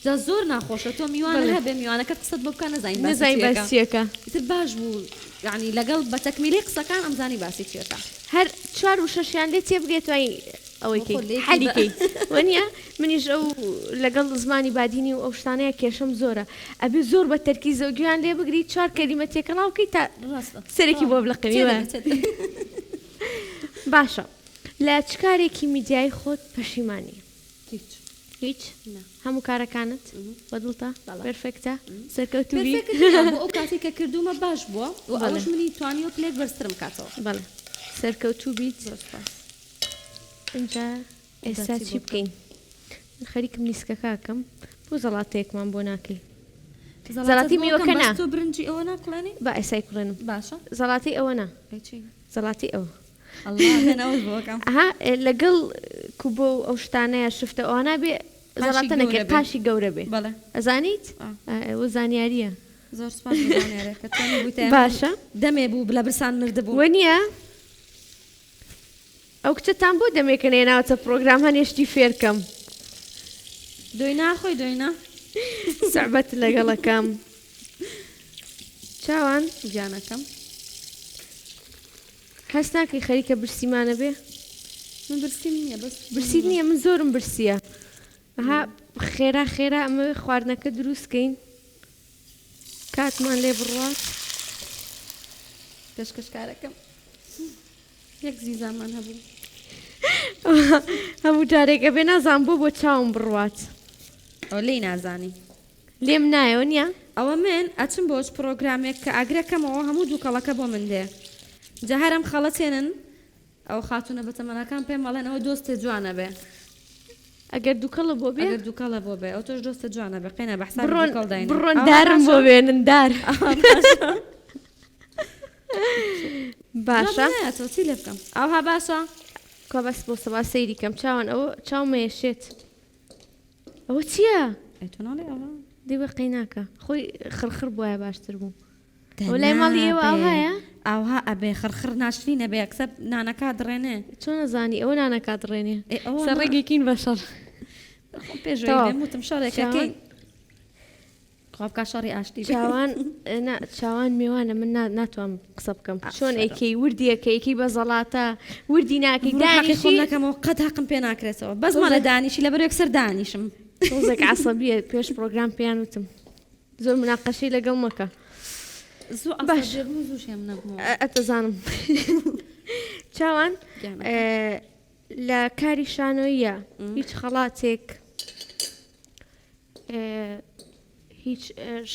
جا زۆر ناخۆشە تۆ میوانە هەبێ میوانەکە قسەت بۆ بکە نەزانین
باسیەکە
تر باش بوو یعنی لەگەڵ بە تەکمیلی قسەکان ئەمزانی باسی چێتە
هەر 4 و 6یان لێ تێبگێتوای ئەوەی حەلیکەی وەنیە منیش ئەو لەگەڵ زمانی بادینی و ئەو شتانەیە کێشم زۆرە ئەبێ زۆر بە تەرکیزە و گویان لێ بگری 4 کەلیمە تێکەڵاوکەی تا سەرێکی بۆ بڵقمیوە باشە لە چکارێکی میدیای خۆت پەشیمانی هیچ هەموو کارەکانت بەدڵتە پرفکتە سەرکەوتوبی
ئەو کاتی کە کردومە باش بووە و ئەوش منی توانی و پلێک بەرزترم کاتەوە
بەڵێ سەرکەوتوبیت اینجا ئێستا چی بکەین خەریکم نیسکە کاکەم بۆ زەڵاتەیەکمان بۆ ناکەی زەڵاتی میوەکە نا
تۆ برنجی ئەوە ناکڵێنی
با ئێسای کوڕێنم
باشە
زەڵاتی ئەوە نا زەڵاتی ئەوە ها لەگەڵ کوبۆ ئەو شتانەیە شفتە ئەوانە بێ زەڵاتە نەکرد پاشی گەورە بێ ئەزانیت ئەوە زانیاریە
زۆر
باشە
دەمێ بوو بلە برسان مردبوو
وەنیە ئەو کچەتان بۆ دەمێکەنێ ناوچە پرۆگرام هەنێشتی فێرکەم
دوی ناخۆی دوینا
سەعبەت لەگەڵەکەم چاوان
گیانەکەم
هەست ناکەی خەریکە برسیمانە بێ
من برسیم نییە بەس
برسی نییە من زۆرم برسیە ئەها خێرا خێرا ئەمە خواردنەکە دروستکەین کاتمان لێ بڕات
پێشکەشکارەکەم یەک زیزامان هەبوو
هەموو جارێکە بێ نازان بۆ چاوم بڕوات
ئەو لی نازانی
لێم نایەوە نییە
ئەوە من ئەچم بۆچ پرۆگرامێک کە ئاگرەکەمەوە هەموو دووکەڵەکە بۆ من دێ جا هەرم خەڵەتێنن ئەو خاتونە بەتەمەنەکان پێم مەڵێن ئەوە دۆستێ جوانە بێ
ئەگەر دووکەڵە بۆ بێ
دووکەڵە بۆ بێ ئەو تۆش دۆستە جوانە بێ قێنە بەحسا
بڕۆن دارم بۆ بێنن دار باشە
تۆ چی لێ بکەم ئەوها باشە
کا بەس بۆ سەبا سەیری کەم چاوان ئەوە چاومەیەشێت ئەوە چییە؟
تۆ ناڵێ ئەوە
دێوە قەیناکە خۆی خڕخڕ بۆیە باشتر بوو ئەو لای ماڵی ئێوە ئەو هەیە؟
ئەوها ئەبێ خڕخڕ ناشرین نەبێ کسە نانەکە دڕێنێ
چۆن نەزانی ئەوە نانەکە دڕێنێ سەرڕێگێکین بەشەڕ
پێشوەی وتم شەڕێکەکەی خۆبکە شەڕی ئاشتی
چاوان میوانە من ناتوانم قسە بکەم چۆن ئەیکەی وردیەکەیکی بە زەڵاتە وردی ناکەی
دانیشەکەمەوە قەت حەقم پێ ناکرێتەوە بەس ماڵە دانیشی لە بەرێک سەر دانیشم
تۆزێک عەسەبیە پێش پرۆگرام پێیان وتم زۆر مناقەشەی لەگەڵ مەکە
باش
ئەتەزانم چاوان لە کاری شانۆیە هیچ خەڵاتێک هیچ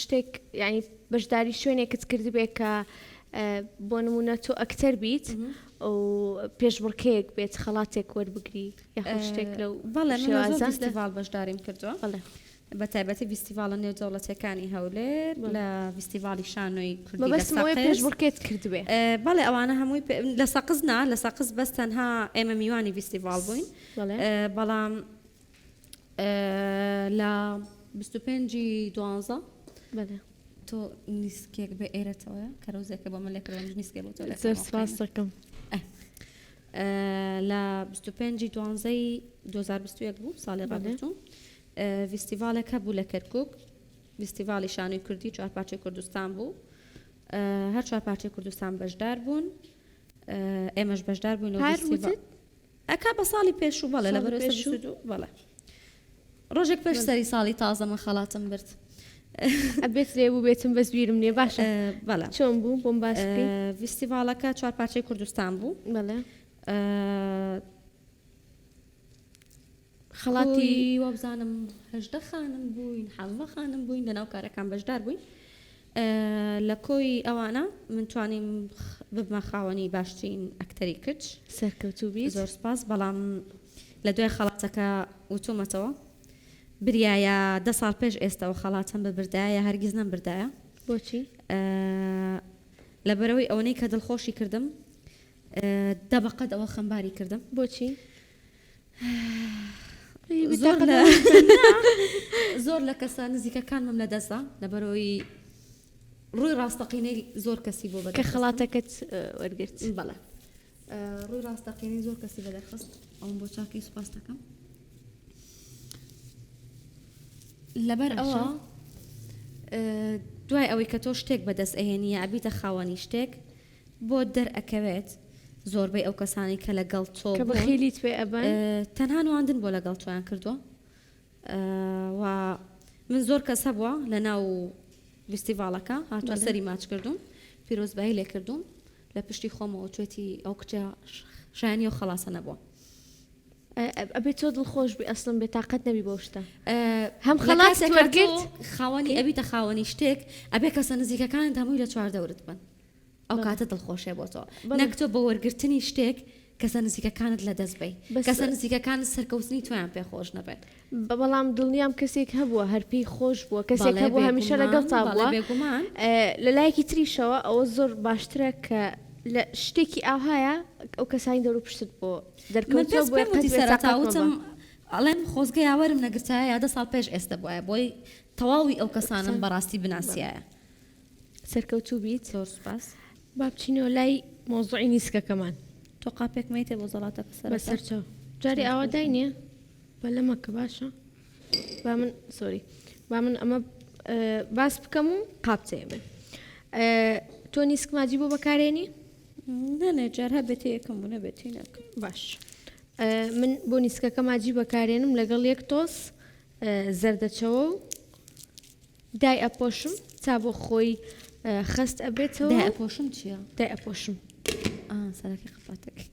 شتێک ینی بەشداری شوێنێکت کرد بێ کە بۆ نمونە تۆ ئەکتەر بیت ئەو پێشبڕکەیەک بێت خەڵاتێک وەربگری یاخۆ شتێک لەو
بەڵێ فستیڤال بەشداریم کردووە بە تایبەتی فستیڤالە نێودەوڵەتەکانی هەولێر لە فستیڤالی شانۆی کوردی
پێشبڕکێت کردبێ
بەڵێ ئەوانە هەمووی لە سەقز نا لە سەقز بەس تەنها ئێمە میوانی فستیڤال بووین بەڵام لە 25/12 تۆ نیسکێک بە ئێرەتەوە کە ڕۆزێکە بۆ من لێکڕێن نیسکێ بۆ تۆ
زۆر سپاس دەکەم
لە 25 دوانزەی 2021 بوو ساڵی ڕابردوو فیستیڤالێکە بوو لە کەرکووک فیستیڤالی شانۆی کوردی چوارپارچەی کوردستان بوو هەر چوارپارچەی کوردستان بەشدار بوون ئێمەش بەشدار بووین ئەکا بە ساڵی پێشوو بەڵێ لە بەرەوە بەڵێ ڕۆژێک پێش سەری ساڵی تازە من خەڵاتم برد
ئەبێت لێ بوو بێتم بەس بیرم نیە باشە
بەڵێ
چۆن بوو بۆم باش
فیستیڤالەکە چوارپارچەی کوردستان بوو
بەڵێ
خەڵاتی وەبزانم هەژدە خانم بووین حەڤە خانم بووین لەناو کارەکان بەشدار بووین لە کۆی ئەوانە من توانیم ببمە خاوەنی باشترین ئەکتەری کرد
سەرکەوتوو بیت
زۆر سپاس بەڵام لە دوای خەڵاتەکە وتومەتەوە بریایە 10 ساڵ پێش ئێستاەوە خەڵاتم ببردایە هەرگیز نەمبردایە
بۆچی
لەبەرەوەی ئەوەی کە دڵخۆشی کردم دەبقەت ئەوە خەمباری کردم
بۆچی
زۆر لە کەسە نزیکەکانمم لە دەستا لەبەرەوەی ڕووی ڕاستەقینەی زۆر کەسی بۆ
کە خەڵاتەکەت وەرگرت
بەڵێ ڕووی ڕاستەقینەی زۆر کەسی بەدەخست ئەوم بۆ چاکی سوپاس دەکەم لەبەر ئەوە دوای ئەوەی کە تۆ شتێک بەدەست ئەهێنیە ئەبیتە خاوەنی شتێک بۆ دەرئەکەوێت زۆربەی ئەو کەسانی کە لەگەڵ تۆ
کە بەخێلیت پێ ئەبن
تەنها نواندن بۆ لەگەڵ تۆیان کردووە و من زۆر کەسە بووە لە ناو فیستیڤالەکە هاتووە سەری ماچ کردوم پیرۆزبایی لێ کردوم لە پشتی خۆمەوە توێتی ئەو کچە شایانی و خەڵاسە نەبووە
ئەبێت تۆ دڵخۆش بی ئەسڵم بێ تااقەت نەبی بۆ شتە هەم خەڵات وەرگرت
خاوەنی ئەبیتە خاوەنی شتێک ئەبێ کەسە نزیکەکانت هەمووی لە چواردەورت بن ئەو کاتە دڵخۆشێ بۆ تۆ نەک تۆ بە وەرگرتنی شتێک کەسە نزیکەکانت لە دەست بی کەسە نزیکەکانت سەرکەوتنی تۆیان پێخۆش نەبێت
بەڵام دڵنیام کەسێک هەبووە هەرپی خۆش بووە کەسێک هەبوو هەمیشە لەگەڵ تا بووە لە لایەکی تریشەوە ئەوە زۆر باشترە کە لە شتێکی ئاهایە ئەو کەسانی دەرو پشت بۆ
دەرکەوتم ئەڵێم خۆزگە یاوەرم نەگرتایە یا 10 ساڵ پێش ئێستا بووە بۆی تەواوی ئەو کەسانم بەڕاستی بناسیایە
سەرکەوتوو بیت
زۆر سپاس
با بچینەوە لای مۆزوعی نیسکەکەمان
تۆ قاپێک مەیتێ بۆ زەڵاتە
بەسەرچەوە جاری ئاوا داینێ بە لەمەکە باشە با من سۆری با من ئەمە باس بکەم و قاپچێ بن تۆ نیسک ماجی بۆ بەکارێنی
نەنێ جار هەبێتە یەکەم بوو نەبێتی نەکە
باش من بۆ نیسکەکە ماجی بەکارێنم لەگەڵ یەک تۆس زەردەچەوە و دای ئەپۆشم تا بۆ خۆی خەست ئەبێتەوە
دای ئەپۆشم چییە؟
دای ئەپۆشم
سەرەکی قەپاتەکە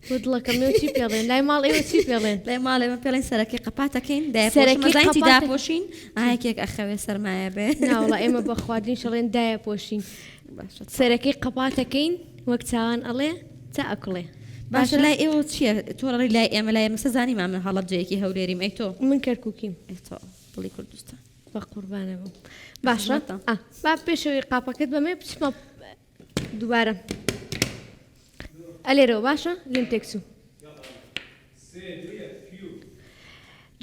بۆ دڵەکەمێ چی پێڵێن لای ماڵ ئێوە چی پێڵێن
لای ماڵ ئێمە پێڵێن سەرەکی قەپاتەکەین دایپۆشمەزانیتی داپۆشین ئاەکێک ئەخەوێ سەرمایە بێ
ناوڵە ئێمە بە خواردنی شەڵێن دایە پۆشین سەرەکەی قەپاتەکەین وەک چاوان ئەڵێ تا ئەکڵێ
باشە لای ئێوە چییە تۆڕی لای ئێمە لای ئێمە سەزانیمان من هەڵەبجەیەکی هەولێریم ئەی تۆ
من کەرکووکیم
تۆ دڵی کوردستان
بە قوربانە بوو باشە با پێشەوەی قاپەکەت بەمێ بچمە دووبارە ئەلێرەوە باشە لێم تێکسوو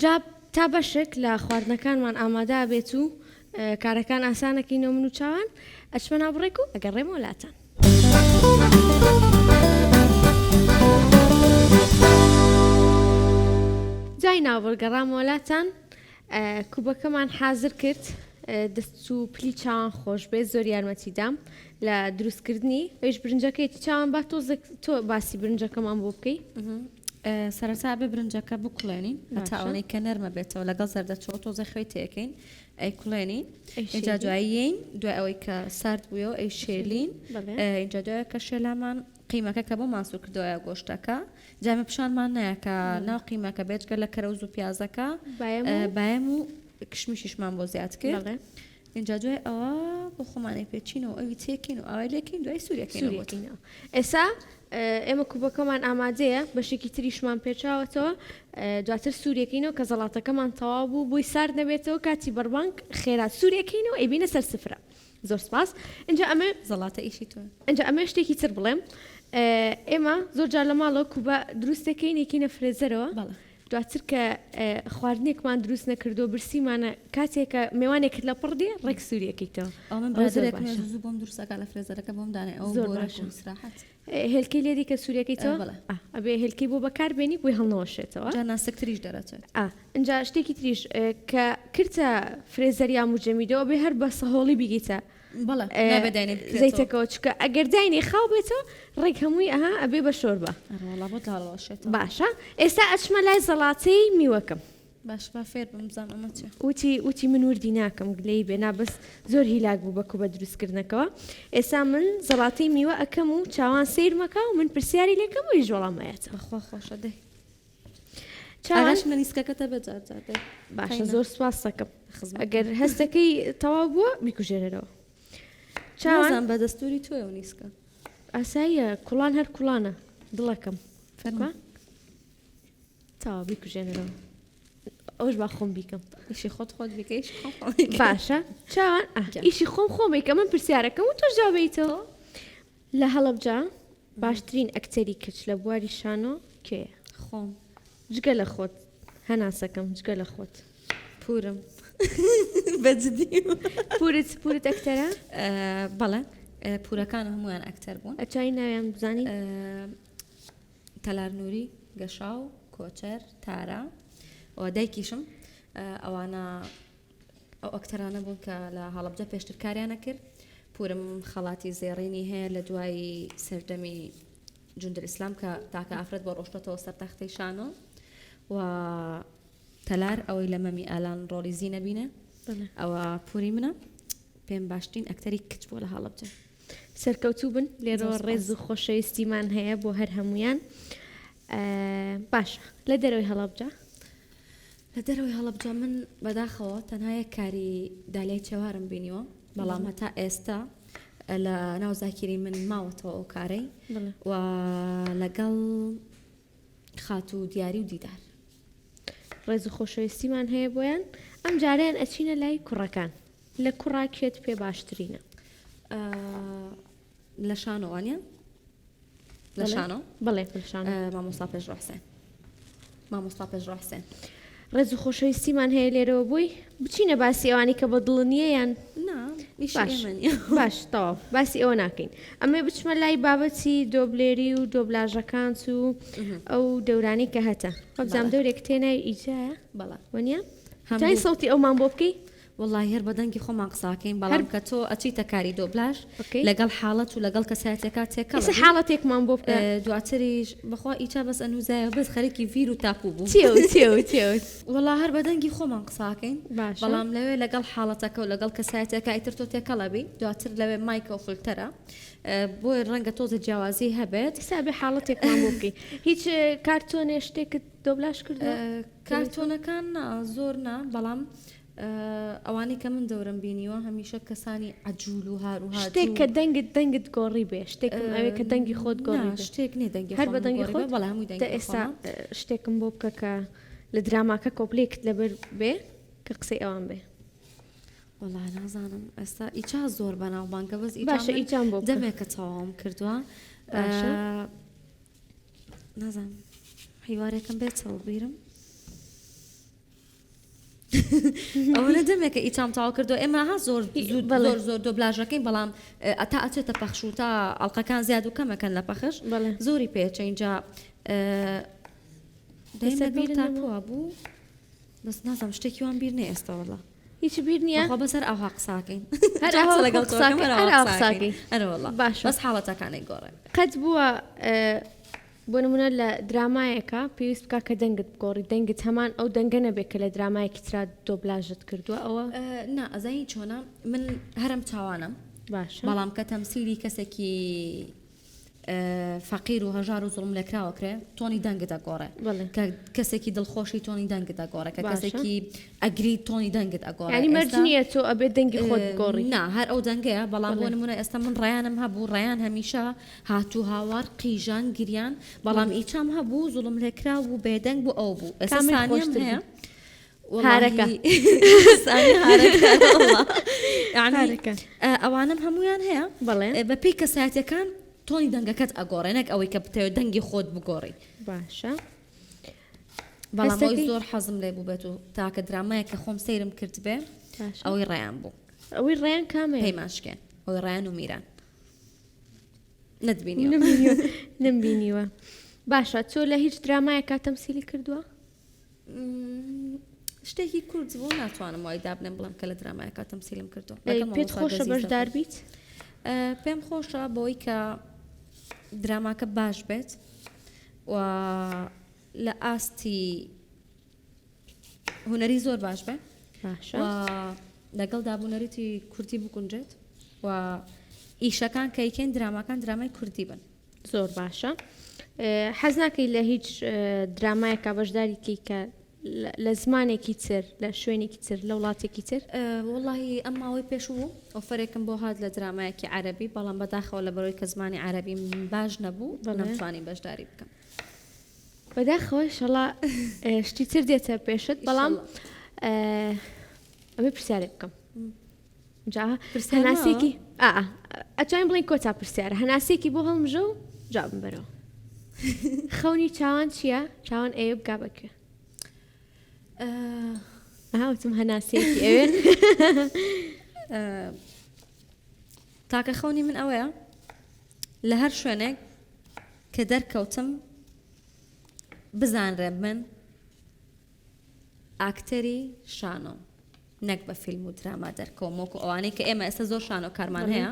جا تا بەشێک لە خواردنەکانمان ئامادە بێت و کارەکان ئاسانەکەینەوە من و چاوان ئەچمە ناوبڕێک و ئەگەڕێمەوە لاتان جای ناوبڕگەڕامەوە لاتان کوبەکەمان حازر کرد دەست و پلی چاوان خۆش بێت زۆر یارمەتیدام لە دروستکردنی ئەوش برنجەکەیتی چاوان با تۆ باسی برنجەکەمان بۆ بکەی
سەرەتا بێ برنجەکە بکوڵێنین هەتا ئەوەی کە نەرمە بێتەوە لەگەڵ زەردەچەوە تۆزە خوێ تێکەین ئەی کوڵێنین اینجا دوایین دوای ئەوەی کە سارد بوویەوە ئەی شێلین اینجا دوای کە شێلامان قیمەکە کە بۆ ماسوور کردەوەیە گۆشتەکە جامە پیشانمان نایە کە ناو قیمەکە بێتگە لە کەرەوز و پیازەکە باەم و کشمیشیشمان بۆ زیاد کرد اینجا دوای ئەوە بۆ خۆمانەی پێچینەوە ئەوی تێکین و ئەوەی لێکین دوای سوورەکەینەوە
ئێستا ئێمە کوبەکەمان ئامادەیە بەشێکی تریشمان پێچاوەتەوە دواتر سوورەکەینەوە کە زەڵاتەکەمان تەواو بوو بۆی سارد نەبێتەوە کاتی بەربانک خێرات سوورەکەینەوە ئەیبینە سەر سفرە زۆر سپاس اینجا ئەمە
زەڵاتە ئیشی تۆ
اینجا ئەمە شتێکی تر بڵێم ئێمە زۆر جار لە ماڵەوە کوبە دروستەکەین یەکینە فرێزەرەوە دواتر کە خواردنێکمان دروست نەکردو برسیمانە کاتێکە میوانێکت لە پڕدێ ڕێک سوورەکەیتەوە
ئەو من بەزرێک زوو بۆم دروستەکە لە فرێزەرەکە بۆم دانێ ئەو زۆر سراحەت
هێلکەی لێری کە سوورەکەیتەوە
بەڵێ.
ئەبێ هێلکەی بۆ بەکاربێنی بۆی هەڵنەوەشێتەوە
جا ناسکتریش دەرەچێت
اینجا شتێکی تریش کە کردە فرێزەر یا موجەمیدەوە بێ هەر بە سەهۆڵی بیگیتە
بەڵێ نابێداینێ
زەیتەکەەوە چکە ئەگەر داینێ خاو بێتەوە ڕێک هەمووی ئەها ئەبێ بە شۆربە
وڵا بۆ تاڵەوەشێت
باشە ئێستا ئەچمە لای زەڵاتەی میوەکەم
باش با فێر بمزان ئەمە چێ
وتی من وردی ناکەم گلەی بێنا بەس زۆر هیلاک بوو بە کوبە دروستکردنەکەەوە ئێستا من زەڵاتەی میوە ئەەکەم و چاوان سیرمەکە و من پرسیاری لێکەم و ژۆڵامایەتە
بەخوا خۆشە دێ
چاوان
ئاگاش منیسکەکەتە بەجار
باشە زۆر سواس دەکەم ئەگەر هەستەکەی تەواو بووە بیکوژێنەرەوە
چاوان بە دەستوری تۆی و نیسکە
ئاساییە کوڵان هەر کوڵانە دڵەکەم
فەرما
تاوا بیکوژێنەرەوە ئەوش با خۆم بیکەم
ئیشی خۆت بیکەیش
باشە چاوان ئیشی خۆم خۆمێکە من پرسیارەکەم و تۆ جاابیتەوە لە هەڵەبجا باشترین ئەکتەری کچ لە بواری شانۆ کێە
خۆم
جگە لە خۆت هەناسەکەم جگە لە خۆت
پورم بەجددی
پورت ئەکتەرە
بەڵێ پورەکان هەمویان ئەکتەر بوون
ئەچای ناویان بزانی
تەلار نووری گەشاو کۆچەر تارا و دایکیشم ئەوانە ئەو ئەکتەرانە بوون کە لە هەڵەبجە پێشتر کاریانە کرد پورم خەڵاتی زێڕینی هەیە لە دوای سەردەمی جوندر ئیسلام کە تاکە ئافرەت بۆ ڕۆشتەوە سەر تەختەی شانۆ و تەلار ئەوەی لە مەمی ئالان ڕۆڵی زیینە بینە ئەوە پوری منە پێم باشترین ئەکتەری کچ بۆ لە هەڵەبجە
سەرکەوتوو بن لێرەوە ڕێز و خۆشەویستیمان هەیە بۆ هەر هەمویان باشە لە دەرەوەی هەڵەبجە
لە دەرەوەی هەڵەبجە من بەداخەوە تەنها یەک کاری دالای چێوارم بینیوە بەڵام هەتا ئێستا لە ناو زاکیری من ماوەتەوە ئەو کارەی و لەگەڵ خات و دیاری و دیدار
ڕێز و خۆشەویستیمان هەیە بۆیان ئەم جاریان ئەچینە لای کوڕەکان لە کوڕاکێت پێ باشترینە
لە شانۆوانە لە شانۆ
بڵێ شان
مامۆستا پێشڕحسێن مامۆستا پێشڕحسێن
ڕێز و خۆشەویستیمان هەیە لێرەوە بووی بچینە باسی ئەوانی کە بە دڵنیەیان باش تەواو باسی ئەوە ناکەین ئەمێ بچمە لای بابەتی دۆبلێری و دۆبلاژەکان و ئەو دەورانی کە هەتە خەبزام دەورێک تێنای ئیجایە
بەڵا
وەنیە جای سەوتی ئەومان بۆ بکەی
والله هەر بەدەنگی خۆمان قساکەین بەڵام کە تۆ ئەچیتە کاری دۆبلاژ لەگەڵ حاڵەت و لەگەڵ کەسایەتێکا تێکەڵ
حاڵەتێکمان بۆ بکە
دواتریش بەخوا ئیچا بەس ئەنوزایە بەس خەرێکی ڤیر و تاپوو بوو والله هەر بەدەنگی خۆمان قساکەین بەڵام لەوێ لەگەڵ حاڵەتەکە و لەگەڵ کەسایەتێکا ئیتر تۆ تێکەڵەبی دواتر لەوێ مایکە و فلتەرە بۆی ڕەنگە تۆزە جیاوازی هەبێت
حسابی حاڵەتێکمان بۆ بکەی هیچ کارتۆنێ شتێکت دۆبلاژ کردو
کارتۆنەکان زۆر نا بەڵام ئەوانەی کە من دەورم بینیوە هەمیشە کەسانی عجول و هاروها
شتێک کە دەنگت گۆڕی بێ شتێکم ئەوێ کە دەنگی خۆت گۆڕی
شتێک نێ دەنگی
هەر بە دەنگی خۆت
بەڵام هەمووی دەنگی
ئێستا شتێکم بۆ بکە کە لە دراماکە کۆپلێکت لەبەر بێ کە قسەی ئەوان بێ
وڵای نازانم ئێستا ئیچا زۆر بەناو بانکە بەس
باشە ئیچان بۆ
دەمێکە چاوام کردووە نازانم هیوارێکم بێت چاو بیرم ئەوەنە دەمێکە ئیچام تاوا کردو ئێمە ها زۆر زۆر دۆبلاژەکەین بەڵام تا ئەچێتە پەخش و تا ئەڵلقەکان زیاد و کەمەکەن لە پەخش زۆری پێچە اینجا تاپووە بوو بەس نازانم شتێکی وان بیر نێ ئێستا وەڵا
هیچ بیر نییە
خۆ بەسەر ئەوها قساکەین
لەگەڵ
باش بەس حاڵەتەکانی گۆڕێ
قەت بووە بۆ نمونە لە درامایەکە پێویست بکە کە دەنگت بگۆڕی دەنگت هەمان ئەو دەنگە نەبێت کە لە درامایەکی ترا دۆبلاژت کردووە ئەوە
نا ئەزایی چۆنە من هەرم چاوانم
باشە
بەڵام کە تەمسیلی کەسێکی فەقیر و هەژار و زوڵم لێکراوەکرێ تۆنی دەنگتە گۆڕێ کە کەسێکی دڵخۆشی تۆنی دەنگتە گۆڕێ کە کەسێکی ئەگری تۆنی دەنگت ئەگۆڕێ
ینی مەرجنیە تۆ ئەبێت دەنگی خۆت گۆڕی
نا هەر ئەو دەنگەیە بەڵام بۆ نمونە ئێستا من ڕیانم هەبوو ڕیان هەمیشە هاتوو هاوار قیژان گریان بەڵام ئیچام هەبوو زوڵم لێکرا و بێدەنگ بوو ئەو بوو ئێستا سانیم هەیە
هارەکە
ئەوانم هەمویان هەیە
بەڵێ
بە پێی کەسایەتەکان تۆنی دەنگەکەت ئەگۆڕێنێک ئەوەی کە بتەوە دەنگی خۆت بگۆڕی
باشە
بەڵام ئەوی زۆر حەزم لێ بوو بێت و تاکە درامایە کە خۆم سەیرم کرد بێ ئەوەی ڕێیان بوو
ئەوەی ڕێیان کامێ
پەیماشکێن ئەوەی ڕیان و میران نەتبینیەوە
نمبینیوە باشە تۆ لە هیچ درامایەکە تەمسیلی کردووە
شتێکی کورد بوو ناتوانم وای دابنێم بڵم کە لە درامایەکە تەمسیلم کردو
پێت خۆشە بەشدار بیت
پێم خۆشە بەوەی کە دراماکە باش بێت و لە ئاستی هوەری زۆر باش بێ
باشە
لەگەڵ دابوونەریتی کوردی بگونجێت و ئیشەکان کەیکەین دراماکان درامای کوردی بن
زۆر باشە حەز ناکەی لە هیچ درامایەکە بەشداریکەی کە لە زمانێکی تر لە شوێنێکی تر لە وڵاتێکی تر
واللهی ئەم ماوەی پێش بوو ئۆفەرێکم بۆ هات لە درامایەکی عەرەبی بەڵام بەداخەوە لە بەرەوەی کە زمانی عەرەبی باش نەبوو نەمتوانی بەشداری بکەم
بەداخەوە شەڵا شتی تر دێتە پێشت بەڵام ئەمە پرسیارێ بکەم هەناسێکی ئەتوانین بڵین کۆتا پرسیارە هەناسێکی بۆ هەڵمژە و جابم بەرەوە خەونی چاوان چییە؟ چاوان ئەوێ بگا بکوێ وتم هەناسێکی ئەوێ
تاکە خەونی من ئەوەیە لە هەر شوێنێک کە دەرکەوتم بزانرێ من ئاکتەری شانۆ نەک بە فیلم و دراما دەرکەوم وەکو ئەوانەی کە ئێمە ئێستا زۆر شانۆ کارمان هەیە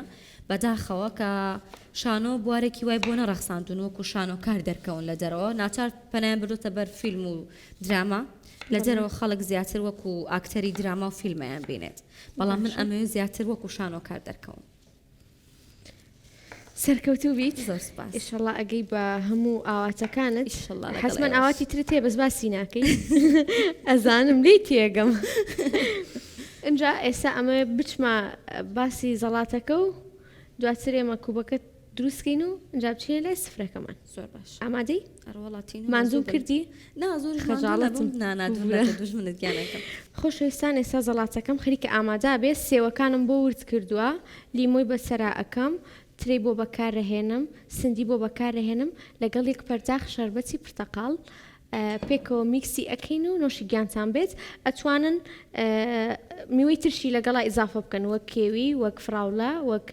بەداخەوە کە شانۆ بوارێکی وای بۆ نەڕەخساندون وەکو شانۆ کار دەرکەون لە دەرەوە ناچار پەنایان بردوتە بەر فیلم و دراما لە دەرەوە خەڵک زیاتر وەکو ئاکتەری دراما و فیلمەیان بینێت بەڵام من ئەمەوێ زیاتر وەکو شانۆ کار دەرکەوم
سەرکەوتوو بیت
زۆر سپاس
ئیشەڵا ئەگەی بە هەموو ئاواتەکانت حەزمەن ئاواتی ترت هەیە بەس باسی ناکەی ئەزانم لی تێگەم اینجا ئێستا ئەمە بچمە باسی زەڵاتەکە و دواتر ئێمە کوبەکە دروستکەین و اینجا بچینە لای سفرەکەمان
زۆر باش
ئامادەی
ئەڕوەڵاتی
ماندوو کردی
زۆر
خەجاڵەتم
دوژمنت گیانەکەم
خۆشەویستان ئێستا زەڵاتەکەم خەریکە ئامادا بێ سێوەکانم بۆ ورد کردووە لیمۆی بەسەرا ئەەکەم ترێی بۆ بەکارڕهێنم سندی بۆ بەکارڕهێنم لەگەڵ یەک پەرداخ شەربەتی پرتەقاڵ پێکەوە میکسی ئەەکەین و نۆشی گیانتان بێت ئەتوانن میوەی ترشی لەگەڵا ئیزافە بکەن وەک کێوی وەک فراولە وەک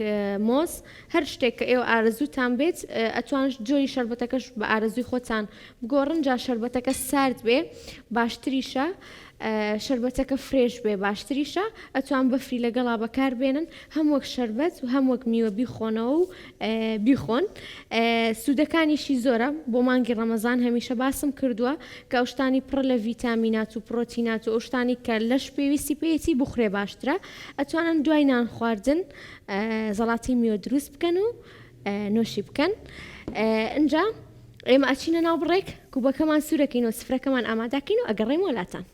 مۆز هەر شتێک کە ئێوە ئارەزووتان بێت ئەتوان جۆری شەربەتەکەش بە ئارەزوی خۆتان بگۆڕن جا شەربەتەکە سارد بێ باشتریشە شەربەتەکە فرێش بێ باشتریشە ئەتوان بەفری لەگەڵا بەکار بێنن هەم وەک شەربەت و هەم وەک میوە بیخۆنەوە و بیخۆن سوودەکانیشی زۆرە بۆ مانگی ڕەمەزان هەمیشە باسم کردووە کە ئەوشتانی پڕ لە ڤیتامینات و پرۆتینات و ئەوشتانی کە لەش پێویستی پێیەتی بخورێ باشترە ئەتوانن دوای نان خواردن زەڵاتی میوە دروست بکەن و نۆشی بکەن اینجا ئێمە ئەچینە ناو بڕێک کوبەکەمان سوورەکەین و سفرەکەمان ئامادەکەین و ئەگەڕێم وڵاتان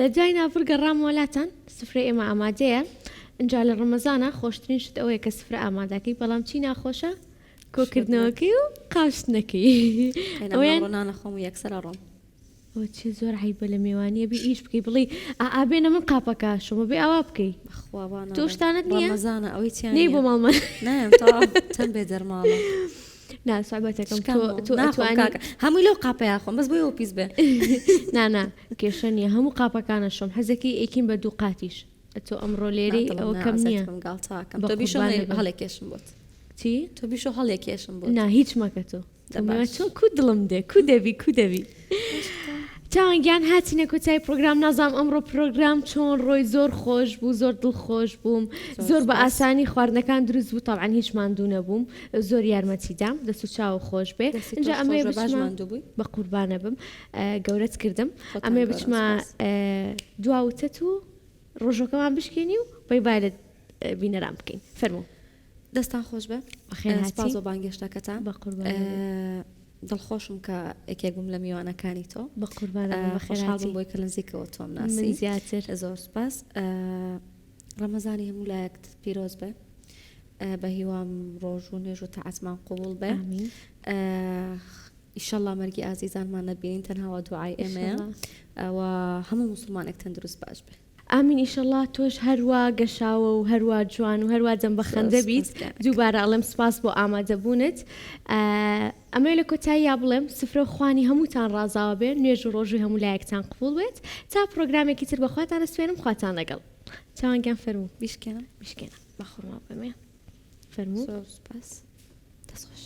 لە دوای ناوبڕ گەڕام وڵاتان سفرە ئێمە ئامادەیە اینجا لە ڕەمەزانە خۆشترین شت ئەوەیە کە سفرە ئامادەکەی بەڵام چی ناخۆشە کۆکردنەوەکەی و قاوشتنەکەی
ئەویان خۆم و یەکسەر ڕۆم
چی زۆر حیبە لە میوانیە بێ ئیش بکەی بڵی ئابێنە من قاپەکە شما بێ ئاوا بکەی تۆشتانت نییە
مەزانە ئەوەی
نەی بۆ ماڵمە
چەند بێ دەرماڵە
ناسوابەتەکەم
هەمووی لەو قاپەیە خۆم بەس بۆیەوە پیس بێ
نانا کێشە نییە هەموو قاپەکانە شۆم حەزەکەی ئەیکین بە دوو قاتیش تۆ ئەمڕۆ لێرەی ئەوە کەم نییە
هەڵێکێشم بۆت
چی
تۆ بیشۆ هەڵێکێشم بۆ
نا هیچ مەکە تۆ چۆن کو دڵم دێ کو دەبی کو دەبی چاوانگیان هاتیینە کۆتای پرۆگرام نازام ئەمڕۆ پرۆگرام چۆن ڕۆی زۆر خۆش بوو زۆر دڵخۆش بووم زۆر بە ئاسانی خواردنەکان دروست بوو تاوان هیچ ماندوو نەبووم زۆر یارمەتیدام دەست و چاو خۆش بێ اینجا ئەمێ بە قوربانە بم گەورەت کردم ئەمێ بچمە دواوتت و ڕۆژەکەمان بشکێنی و بەی بالت بینەرام بکەین فەرموو
دەستان خۆش بە
بەخێر
بانگشتەکەتان
بە قوربان
دڵخۆشم کە یەکێک بووم لە میوانەکانی تۆ
بە قوربانە
بەخێراتم بۆی کە لە نزیکەوە تۆم ناسی
زیاتر
زۆر سپاس ڕەمەزانی هەموو لایەک پیرۆز بێ بە هیوام ڕۆژ و نوێژ و تەعاتمان قوبوڵ بێ ئیشەڵڵا مەرگی ئازیزانمان نەبینین تەنهاوە دوعای ئێمەیە و هەموو موسڵمانێک تەندروست باش بێ
ئامین ئیشەڵڵا تۆش هەروە گەشاوە و هەروە جوان و هەروە جەمبەخەندە بیت دووبارە ئەڵێم سپاس بۆ ئامادەبوونت ئەمە لە کۆتایییا بڵێم سفرە خوانی هەمووتان ڕازاوە بێن نوێژ و ڕۆژوی هەموو لایەکتان قبول بێت تا پرۆگرامێکی تر بەخواتانە سوێنم خواتان لەگەڵ چاوانگیان فەرموو
بیشکێنە
بەخۆڕما بەمێ فەرموو
سپاس
دەست خۆش